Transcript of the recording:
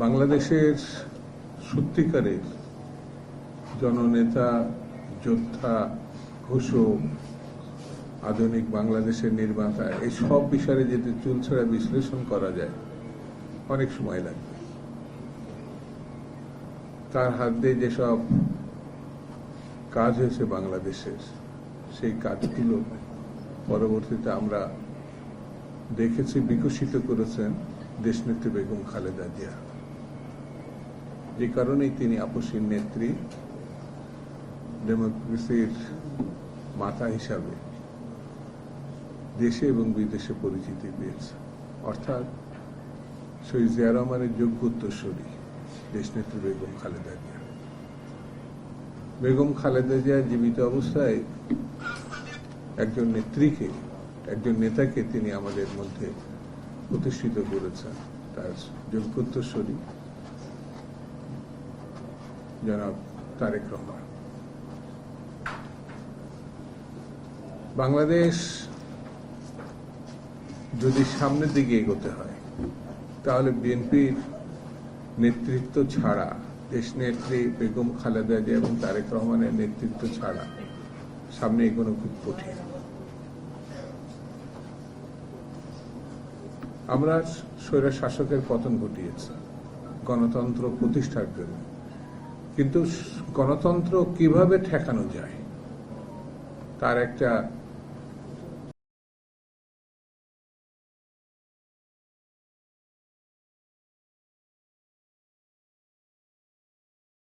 বাংলাদেশের সত্যিকারের জননেতা, যোদ্ধা, ঘোষক, আধুনিক বাংলাদেশের নির্মাতা, এই সব বিষয়ে যদি চুলছাড়া বিশ্লেষণ করা যায় অনেক সময় লাগবে। তার হাত দিয়ে যেসব কাজ হয়েছে বাংলাদেশের, সেই কাজগুলো পরবর্তীতে আমরা দেখেছি বিকশিত করেছেন দেশনেত্রী বেগম খালেদা জিয়া। যে কারণেই তিনি আপসীর নেত্রী, ডেমোক্রেসির মাতা হিসাবে দেশে এবং বিদেশে পরিচিতি পেয়েছে। অর্থাৎ শহীদ জিয়া রহমানের যোগ্য উত্তরসূরি দেশনেত্রী বেগম খালেদা জিয়া। বেগম খালেদা জিয়া জীবিত অবস্থায় একজন নেত্রীকে, একজন নেতাকে তিনি আমাদের মধ্যে প্রতিষ্ঠিত করেছেন। তার যোগ্য উত্তরসূরি জনাব তারেক রহমান। বাংলাদেশ যদি সামনের দিকে এগোতে হয় তাহলে বিএনপির নেতৃত্ব ছাড়া, দেশনেত্রী বেগম খালেদা জিয়া এবং তারেক রহমানের নেতৃত্ব ছাড়া সামনে এগোনো খুব কঠিন। আমরা স্বৈর শাসকের পতন ঘটিয়েছি গণতন্ত্র প্রতিষ্ঠার জন্য, কিন্তু গণতন্ত্র কিভাবে ঠেকানো যায় তার একটা